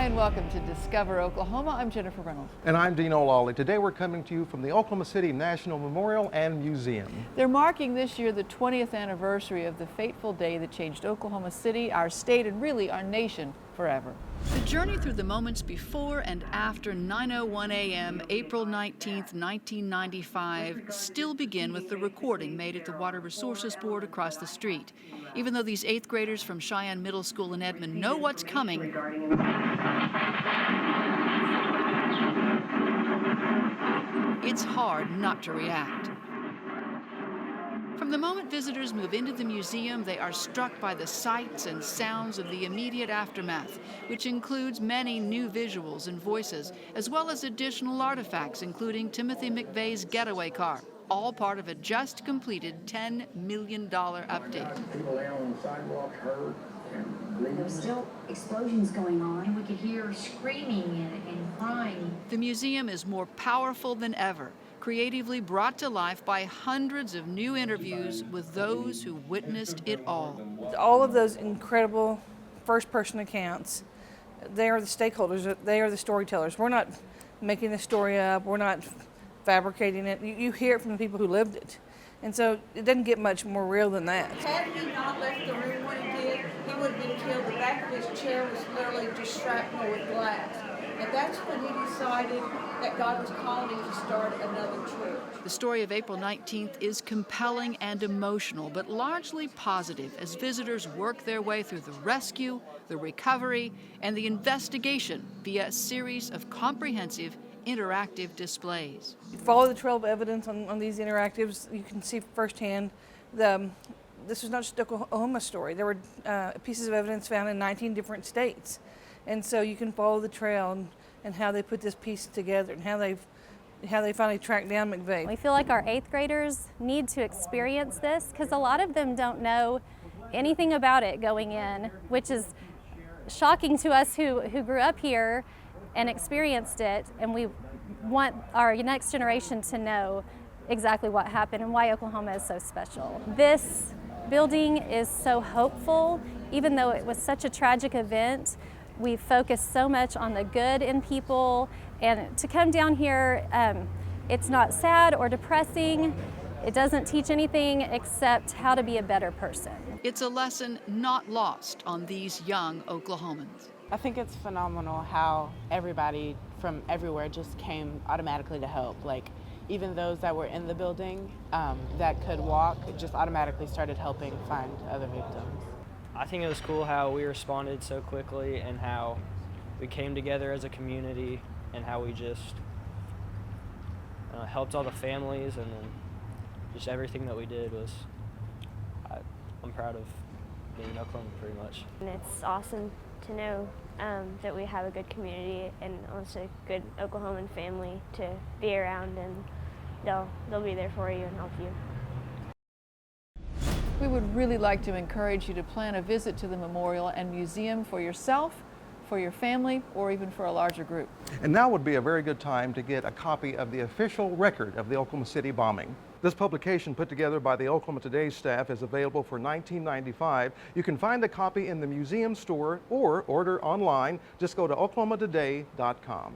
and welcome to Discover Oklahoma. I'm Jennifer Reynolds. And I'm Dean O'Lawley. Today we're coming to you from the Oklahoma City National Memorial and Museum. They're marking this year the 20th anniversary of the fateful day that changed Oklahoma City, our state, and really our nation forever. The journey through the moments before and after 9:01 a.m. April 19th, 1995 still begin with the recording made at the Water Resources Board across the street. Even though these 8th graders from Cheyenne Middle School in Edmond know what's coming, it's hard not to react. From the moment visitors move into the museum, they are struck by the sights and sounds of the immediate aftermath, which includes many new visuals and voices, as well as additional artifacts, including Timothy McVeigh's getaway car, all part of a just completed $10 million update. People there on the sidewalk heard and There were still explosions going on, and we could hear screaming and crying. The museum is more powerful than ever, creatively brought to life by hundreds of new interviews with those who witnessed it all. All of those incredible first-person accounts, they are the stakeholders, they are the storytellers. We're not making the story up, we're not fabricating it. You hear it from the people who lived it. And so it doesn't get much more real than that. Had he not left the room when he did, he would have been killed. The back of his chair was literally just shrapnel with glass. And that's when he decided that God was calling him to start another church. The story of April 19th is compelling and emotional, but largely positive as visitors work their way through the rescue, the recovery, and the investigation via a series of comprehensive interactive displays. You follow the trail of evidence on these interactives, you can see firsthand this was not just an Oklahoma story. There were pieces of evidence found in 19 different states. And so you can follow the trail and how they put this piece together and how they finally tracked down McVeigh. We feel like our 8th graders need to experience this because a lot of them don't know anything about it going in, which is shocking to us who grew up here and experienced it, and we want our next generation to know exactly what happened and why Oklahoma is so special. This building is so hopeful, even though it was such a tragic event. We focus so much on the good in people, and to come down here, it's not sad or depressing. It doesn't teach anything except how to be a better person. It's a lesson not lost on these young Oklahomans. I think it's phenomenal how everybody from everywhere just came automatically to help. Like, even those that were in the building that could walk just automatically started helping find other victims. I think it was cool how we responded so quickly and how we came together as a community and how we just helped all the families, and then just everything that we did was, I'm proud of being in Oklahoma pretty much. And it's awesome to know that we have a good community and also a good Oklahoman family to be around, and they'll be there for you and help you. We would really like to encourage you to plan a visit to the memorial and museum for yourself, for your family, or even for a larger group. And now would be a very good time to get a copy of the official record of the Oklahoma City bombing. This publication, put together by the Oklahoma Today staff, is available for $19.95. You can find a copy in the museum store or order online. Just go to oklahomatoday.com.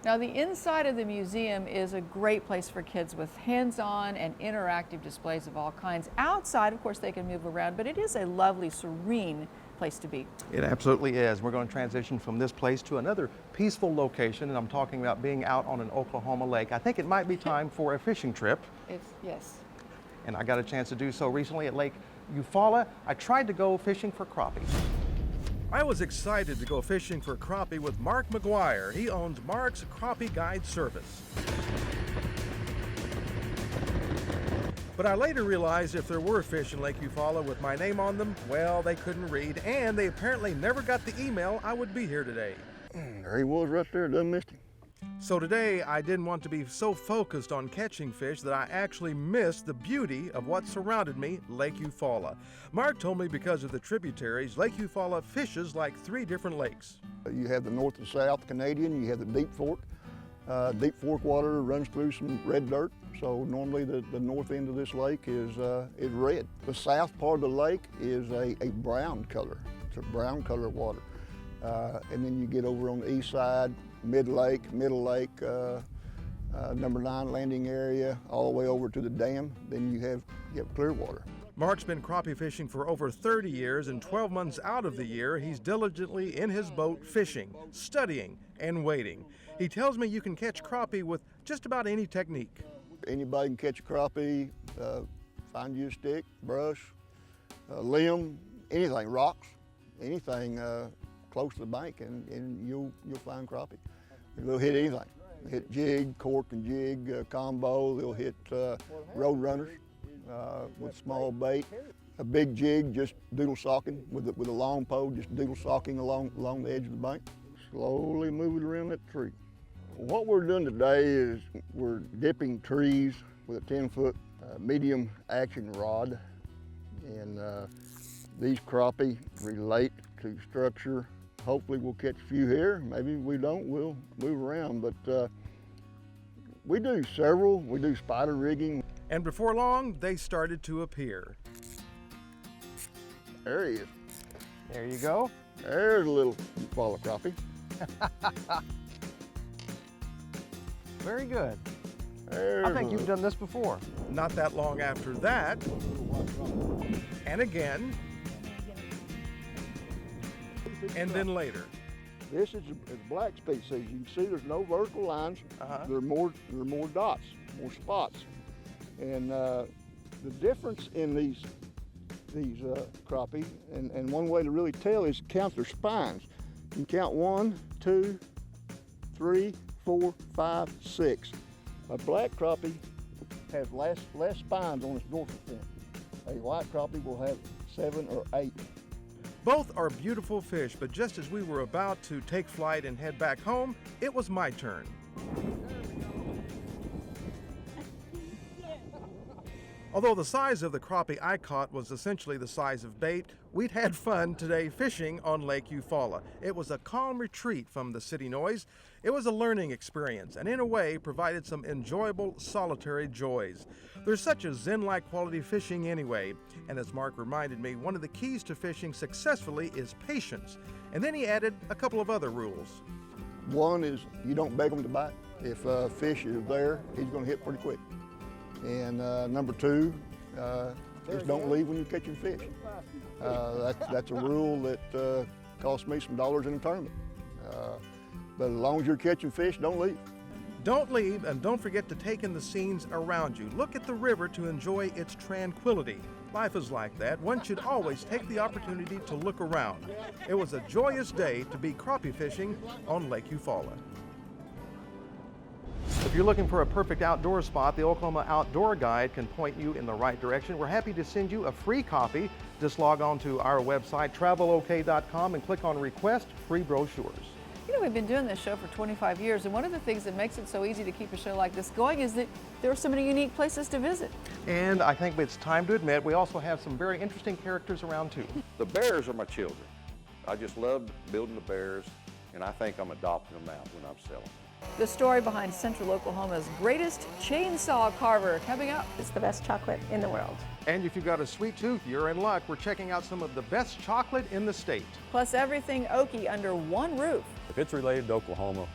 Now, the inside of the museum is a great place for kids with hands-on and interactive displays of all kinds. Outside, of course, they can move around, but it is a lovely, serene place to be. It absolutely is. We're going to transition from this place to another peaceful location, and I'm talking about being out on an Oklahoma lake. I think it might be time for a fishing trip. Yes. And I got a chance to do so recently at Lake Eufaula. I tried to go fishing for crappie. I was excited to go fishing for crappie with Mark McGuire. He owns Mark's Crappie Guide Service. But I later realized if there were fish in Lake Eufaula with my name on them, well, they couldn't read, and they apparently never got the email I would be here today. there he was right there, done missed him. So today, I didn't want to be so focused on catching fish that I actually missed the beauty of what surrounded me, Lake Eufaula. Mark told me because of the tributaries, Lake Eufaula fishes like 3 different lakes. You have the north and south Canadian, you have the Deep Fork. Deep Fork water runs through some red dirt, so normally the north end of this lake is red. The south part of the lake is a brown color. It's a brown color water. And then you get over on the east side, mid-lake, middle lake, number 9 landing area, all the way over to the dam. Then you have clear water. Mark's been crappie fishing for over 30 years, and 12 months out of the year, he's diligently in his boat fishing, studying, and waiting. He tells me you can catch crappie with just about any technique. Anybody can catch a crappie, find you a stick, brush, a limb, anything, rocks, anything close to the bank, and you'll find crappie. They'll hit anything. They'll hit jig, cork and jig combo. They'll hit road runners with small bait. A big jig, just doodle socking with a long pole, just doodle socking along the edge of the bank. Slowly moving around that tree. What we're doing today is we're dipping trees with a 10-foot medium action rod, and these crappie relate to structure. Hopefully we'll catch a few here. Maybe we don't, we'll move around, but we do several. We do spider rigging. And before long, they started to appear. There he is. There you go. There's a little Eufaula crappie. Very good. There's I think you've done this before. Not that long after that, and again, and then later. This is a black species. You can see there's no vertical lines. There are more dots, more spots. And the difference in these crappie, and one way to really tell is count their spines. You can count 1, 2, 3, 4, 5, 6. A black crappie has less spines on its dorsal fin. A white crappie will have 7 or 8. Both are beautiful fish, but just as we were about to take flight and head back home, it was my turn. Although the size of the crappie I caught was essentially the size of bait, we'd had fun today fishing on Lake Eufaula. It was a calm retreat from the city noise. It was a learning experience, and in a way provided some enjoyable solitary joys. There's such a zen-like quality fishing anyway, and as Mark reminded me, one of the keys to fishing successfully is patience. And then he added a couple of other rules. One is you don't beg them to bite. If a fish is there, he's going to hit pretty quick. And number 2, just don't leave when you're catching fish. That's a rule that cost me some dollars in a tournament. But as long as you're catching fish, don't leave. Don't leave, and don't forget to take in the scenes around you. Look at the river to enjoy its tranquility. Life is like that. One should always take the opportunity to look around. It was a joyous day to be crappie fishing on Lake Eufaula. If you're looking for a perfect outdoor spot, the Oklahoma Outdoor Guide can point you in the right direction. We're happy to send you a free copy. Just log on to our website, travelok.com, and click on Request Free Brochures. You know, we've been doing this show for 25 years, and one of the things that makes it so easy to keep a show like this going is that there are so many unique places to visit. And I think it's time to admit we also have some very interesting characters around too. The bears are my children. I just love building the bears, and I think I'm adopting them out when I'm selling. The story behind Central Oklahoma's greatest chainsaw carver coming up. It's the best chocolate in the world. And if you've got a sweet tooth, you're in luck. We're checking out some of the best chocolate in the state. Plus everything Okie under one roof. If it's related to Oklahoma,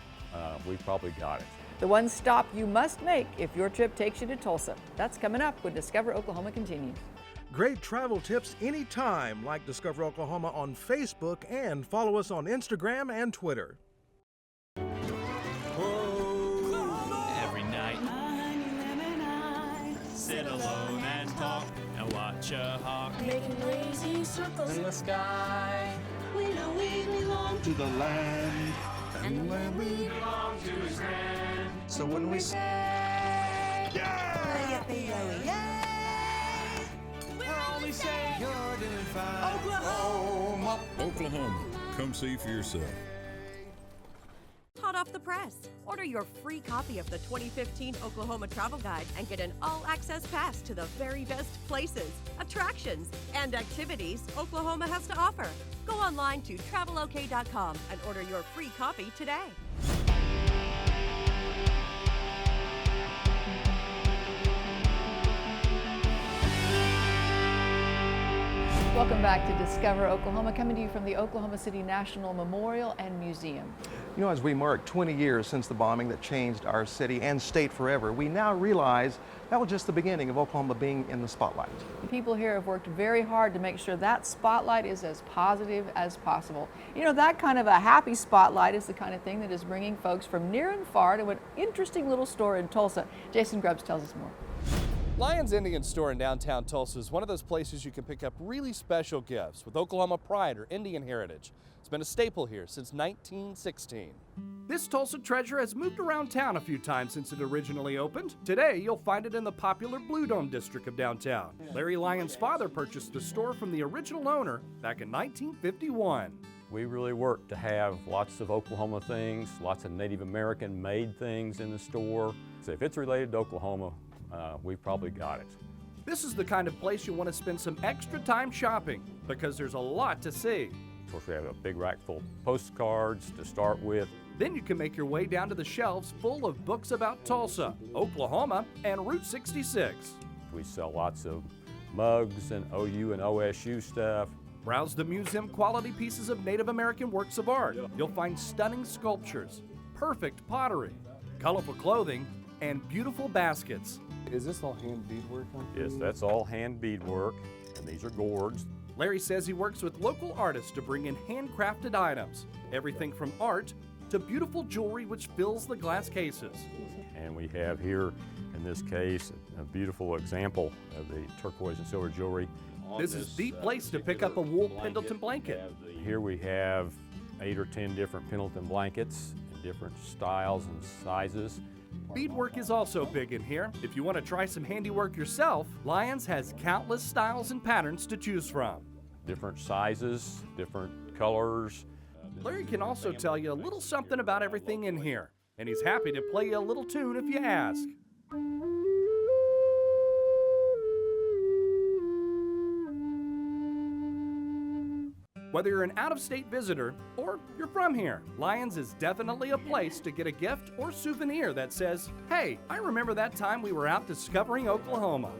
we probably got it. The one stop you must make if your trip takes you to Tulsa. That's coming up when Discover Oklahoma continues. Great travel tips anytime, like Discover Oklahoma on Facebook, and follow us on Instagram and Twitter. Every night, sit alone and talk and watch a hawk making lazy circles in the sky. We know we belong to the land, and the land we belong to is grand. So when we say, yeah, we're only saying you're doing fine. Oklahoma, Oklahoma, come see for yourself. Hot off the press. Order your free copy of the 2015 Oklahoma Travel Guide and get an all-access pass to the very best places, attractions, and activities Oklahoma has to offer. Go online to travelok.com and order your free copy today. Welcome back to Discover Oklahoma, coming to you from the Oklahoma City National Memorial and Museum. You know, as we mark 20 years since the bombing that changed our city and state forever, we now realize that was just the beginning of Oklahoma being in the spotlight. The people here have worked very hard to make sure that spotlight is as positive as possible. You know, that kind of a happy spotlight is the kind of thing that is bringing folks from near and far to an interesting little store in Tulsa. Jason Grubbs tells us more. Lyons Indian Store in downtown Tulsa is one of those places you can pick up really special gifts with Oklahoma pride or Indian heritage. It's been a staple here since 1916. This Tulsa treasure has moved around town a few times since it originally opened. Today, you'll find it in the popular Blue Dome district of downtown. Larry Lyons' father purchased the store from the original owner back in 1951. We really work to have lots of Oklahoma things, lots of Native American made things in the store. So if it's related to Oklahoma, we've probably got it. This is the kind of place you want to spend some extra time shopping because there's a lot to see. Of course, we have a big rack full of postcards to start with. Then you can make your way down to the shelves full of books about Tulsa, Oklahoma, and Route 66. We sell lots of mugs and OU and OSU stuff. Browse the museum quality pieces of Native American works of art. You'll find stunning sculptures, perfect pottery, colorful clothing, and beautiful baskets. Is this all hand beadwork? Yes, that's all hand beadwork, and these are gourds. Larry says he works with local artists to bring in handcrafted items, everything from art to beautiful jewelry which fills the glass cases. And we have here, in this case, a beautiful example of the turquoise and silver jewelry. This is the place to pick up a wool Pendleton blanket. Here we have 8 or 10 different Pendleton blankets in different styles and sizes. Beadwork is also big in here. If you want to try some handiwork yourself, Lyons has countless styles and patterns to choose from. Different sizes, different colors. Larry can also tell you a little something about everything in here, and he's happy to play you a little tune if you ask. Whether you're an out-of-state visitor or you're from here, Lyons is definitely a place to get a gift or souvenir that says, hey, I remember that time we were out discovering Oklahoma.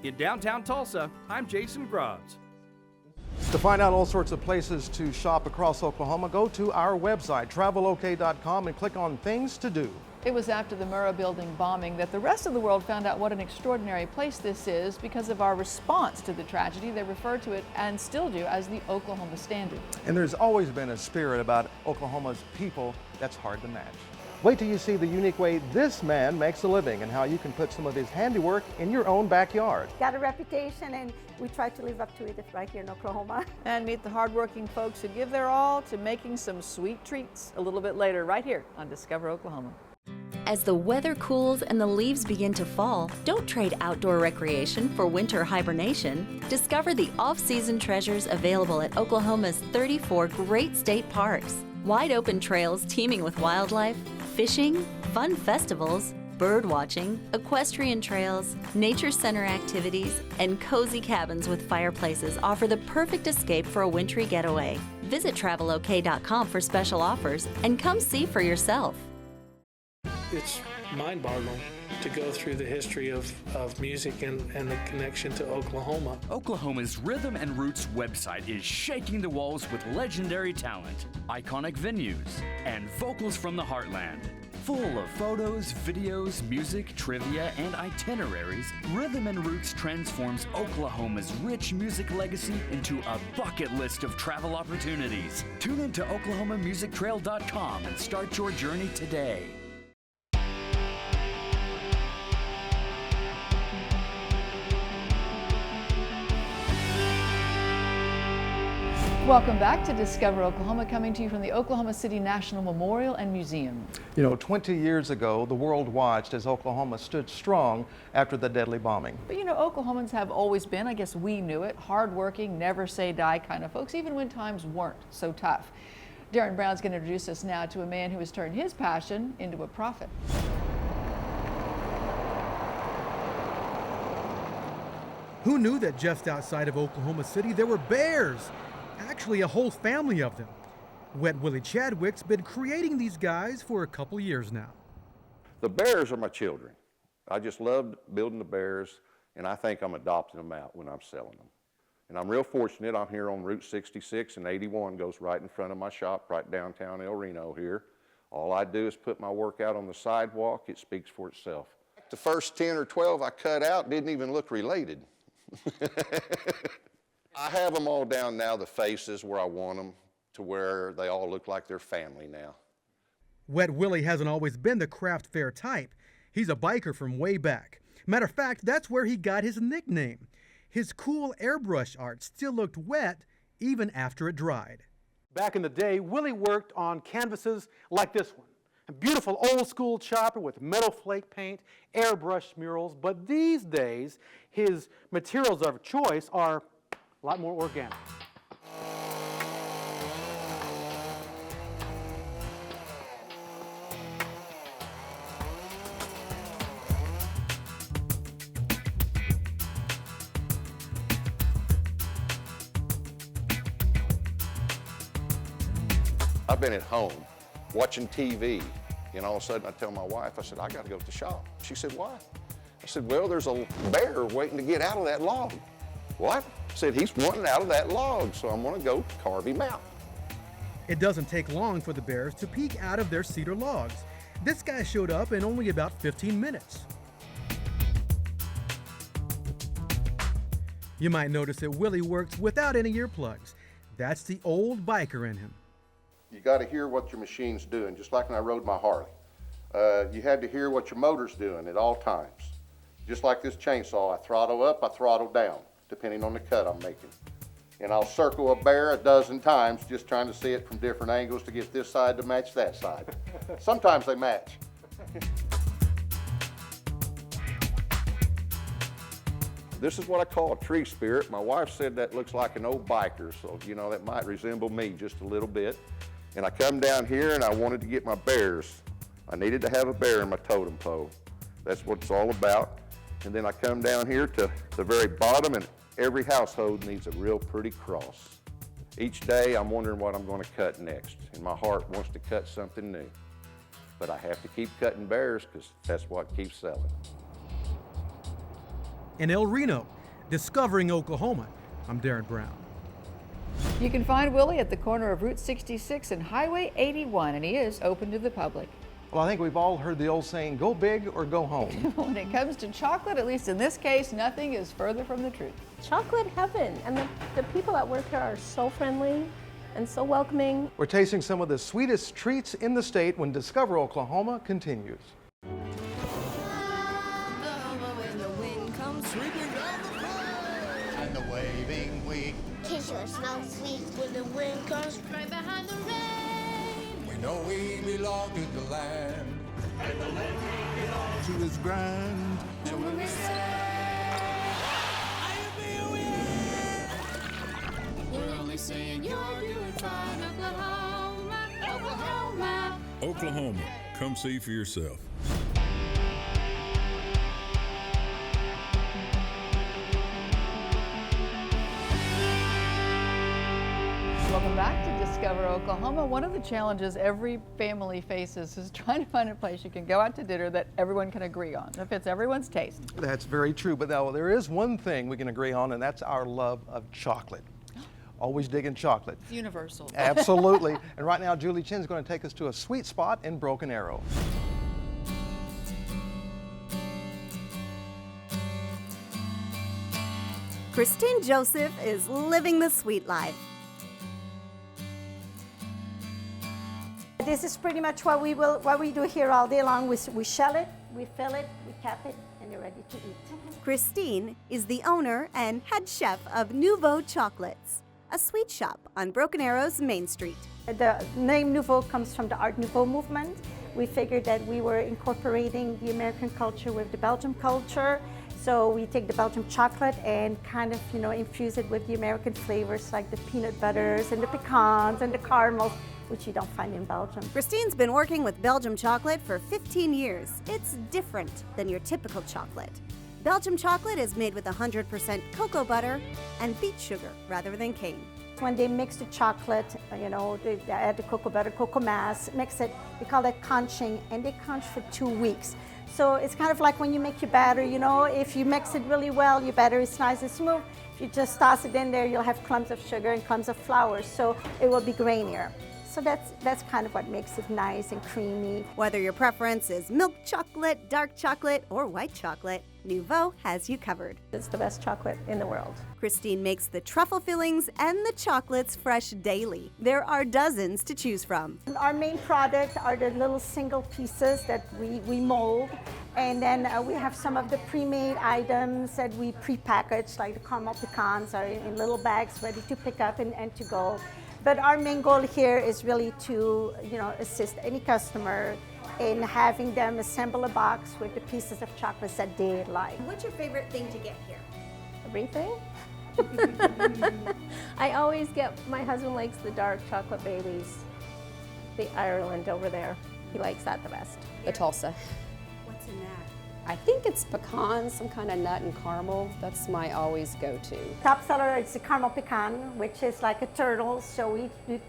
In downtown Tulsa, I'm Jason Grubbs. To find out all sorts of places to shop across Oklahoma, go to our website, travelok.com, and click on Things to Do. It was after the Murrah building bombing that the rest of the world found out what an extraordinary place this is because of our response to the tragedy. They refer to it, and still do, as the Oklahoma Standard. And there's always been a spirit about Oklahoma's people that's hard to match. Wait till you see the unique way this man makes a living and how you can put some of his handiwork in your own backyard. Got a reputation, and we try to live up to it right here in Oklahoma. And meet the hardworking folks who give their all to making some sweet treats a little bit later, right here on Discover Oklahoma. As the weather cools and the leaves begin to fall, don't trade outdoor recreation for winter hibernation. Discover the off-season treasures available at Oklahoma's 34 great state parks. Wide open trails teeming with wildlife, fishing, fun festivals, bird watching, equestrian trails, nature center activities, and cozy cabins with fireplaces offer the perfect escape for a wintry getaway. Visit travelok.com for special offers and come see for yourself. It's mind-boggling to go through the history of music and the connection to Oklahoma. Oklahoma's Rhythm and Roots website is shaking the walls with legendary talent, iconic venues, and vocals from the heartland. Full of photos, videos, music, trivia, and itineraries, Rhythm and Roots transforms Oklahoma's rich music legacy into a bucket list of travel opportunities. Tune in to OklahomaMusicTrail.com and start your journey today. Welcome back to Discover Oklahoma, coming to you from the Oklahoma City National Memorial and Museum. You know, 20 years ago, the world watched as Oklahoma stood strong after the deadly bombing. But you know, Oklahomans have always been, I guess we knew it, hardworking, never say die kind of folks, even when times weren't so tough. Darren Brown's going to introduce us now to a man who has turned his passion into a profit. Who knew that just outside of Oklahoma City there were bears? Actually, a whole family of them. Wet Willie Chadwick's been creating these guys for a couple years now. The bears are my children. I just loved building the bears, and I think I'm adopting them out when I'm selling them. And I'm real fortunate. I'm here on Route 66, and 81 goes right in front of my shop, right downtown Reno here. All I do is put my work out on the sidewalk. It speaks for itself. The first 10 or 12 I cut out didn't even look related. I have them all down now, the faces where I want them, to where they all look like they're family now. Wet Willie hasn't always been the craft fair type. He's a biker from way back. Matter of fact, that's where he got his nickname. His cool airbrush art still looked wet even after it dried. Back in the day, Willie worked on canvases like this one. A beautiful old school chopper with metal flake paint, airbrush murals, but these days his materials of choice are a lot more organic. I've been at home watching TV, and all of a sudden I tell my wife, I said, I got to go to the shop. She said, why? I said, well, there's a bear waiting to get out of that log. What? I said, he's wanting out of that log, so I'm going to go carve him out. It doesn't take long for the bears to peek out of their cedar logs. This guy showed up in only about 15 minutes. You might notice that Willie works without any earplugs. That's the old biker in him. You got to hear what your machine's doing, just like when I rode my Harley. You had to hear what your motor's doing at all times. Just like this chainsaw, I throttle up, I throttle down, depending on the cut I'm making. And I'll circle a bear a dozen times, just trying to see it from different angles to get this side to match that side. Sometimes they match. This is what I call a tree spirit. My wife said that looks like an old biker, so you know that might resemble me just a little bit. And I come down here and I wanted to get my bears. I needed to have a bear in my totem pole. That's what it's all about. And then I come down here to the very bottom, and every household needs a real pretty cross. Each day I'm wondering what I'm going to cut next, and my heart wants to cut something new. But I have to keep cutting bears because that's what keeps selling. In El Reno, discovering Oklahoma, I'm Darren Brown. You can find Willie at the corner of Route 66 and Highway 81, and he is open to the public. Well, I think we've all heard the old saying, go big or go home. When it comes to chocolate, at least in this case, nothing is further from the truth. Chocolate heaven, and the people that work here are so friendly and so welcoming. We're tasting some of the sweetest treats in the state when Discover Oklahoma continues. And the waving wing. Kiss your snow sweet when the wind comes right behind the rain. We know we belong to the land. And the land we belong to is grand. And when we say, we're only saying you're doing fine, Oklahoma, Oklahoma. Oklahoma, come see for yourself. Welcome back to Discover Oklahoma. One of the challenges every family faces is trying to find a place you can go out to dinner that everyone can agree on, that fits everyone's taste. That's very true, but now there is one thing we can agree on, and that's our love of chocolate. Always digging chocolate. It's universal. Absolutely. And right now, Julie Chin's going to take us to a sweet spot in Broken Arrow. Christine Joseph is living the sweet life. This is pretty much what we do here all day long. We shell it, we fill it, we cap it, and they're ready to eat. Christine is the owner and head chef of Neuvo Chocolates, a sweet shop on Broken Arrow's Main Street. The name Neuvo comes from the Art Nouveau movement. We figured that we were incorporating the American culture with the Belgian culture. So we take the Belgian chocolate and kind of, infuse it with the American flavors like the peanut butters and the pecans and the caramels, which you don't find in Belgium. Christine's been working with Belgium chocolate for 15 years. It's different than your typical chocolate. Belgium chocolate is made with 100% cocoa butter and beet sugar rather than cane. When they mix the chocolate, they add the cocoa butter, cocoa mass, mix it, we call that conching, and they conch for 2 weeks. So it's kind of like when you make your batter, you know, if you mix it really well, your batter is nice and smooth. If you just toss it in there, you'll have clumps of sugar and clumps of flour, so it will be grainier. So that's kind of what makes it nice and creamy. Whether your preference is milk chocolate, dark chocolate, or white chocolate, Neuvo has you covered. It's the best chocolate in the world. Christine makes the truffle fillings and the chocolates fresh daily. There are dozens to choose from. Our main product are the little single pieces that we mold. And then we have some of the pre-made items that we pre-package, like the caramel pecans are in little bags ready to pick up and to go. But our main goal here is really to, you know, assist any customer in having them assemble a box with the pieces of chocolates that they like. What's your favorite thing to get here? Everything. I always get, my husband likes the dark chocolate Baileys, the Ireland over there. He likes that the best. The Tulsa. What's in that? I think it's pecans, some kind of nut and caramel. That's my always go-to. Top seller is the caramel pecan, which is like a turtle. So we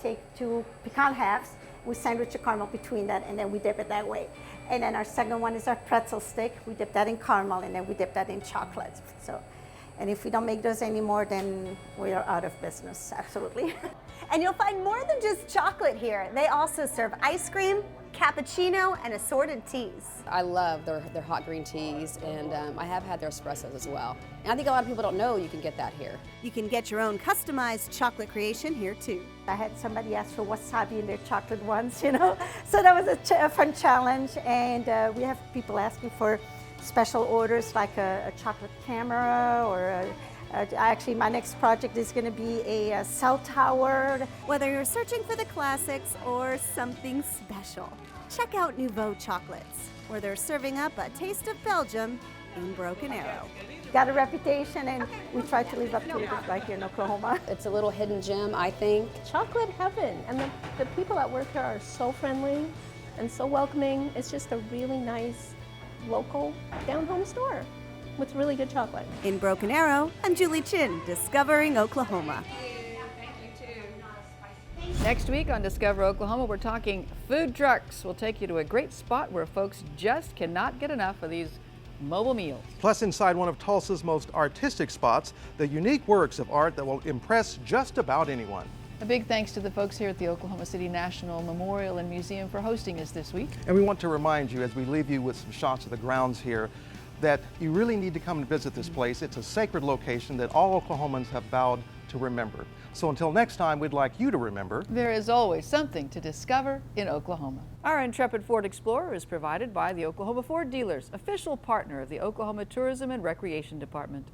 take 2 pecan halves, we sandwich the caramel between that, and then we dip it that way. And then our second one is our pretzel stick. We dip that in caramel, and then we dip that in chocolate. So, and if we don't make those anymore, then we are out of business, absolutely. And you'll find more than just chocolate here. They also serve ice cream, cappuccino, and assorted teas. I love their hot green teas, and I have had their espressos as well. And I think a lot of people don't know you can get that here. You can get your own customized chocolate creation here too. I had somebody ask for wasabi in their chocolate once, you know, so that was a fun challenge. And we have people asking for special orders like a chocolate camera or actually, my next project is going to be a cell tower. Whether you're searching for the classics or something special, check out Neuvo Chocolates, where they're serving up a taste of Belgium in Broken Arrow. Got a reputation, and we try to live up to it right here in Oklahoma. It's a little hidden gem, I think. Chocolate heaven, and the people that work here are so friendly and so welcoming. It's just a really nice, local, down-home store with really good chocolate. In Broken Arrow, I'm Julie Chin, discovering Oklahoma. Next week on Discover Oklahoma, we're talking food trucks. We'll take you to a great spot where folks just cannot get enough of these mobile meals. Plus, inside one of Tulsa's most artistic spots, the unique works of art that will impress just about anyone. A big thanks to the folks here at the Oklahoma City National Memorial and Museum for hosting us this week. And we want to remind you, as we leave you with some shots of the grounds here, that you really need to come and visit this place. It's a sacred location that all Oklahomans have vowed to remember. So until next time, we'd like you to remember, there is always something to discover in Oklahoma. Our intrepid Ford Explorer is provided by the Oklahoma Ford Dealers, official partner of the Oklahoma Tourism and Recreation Department.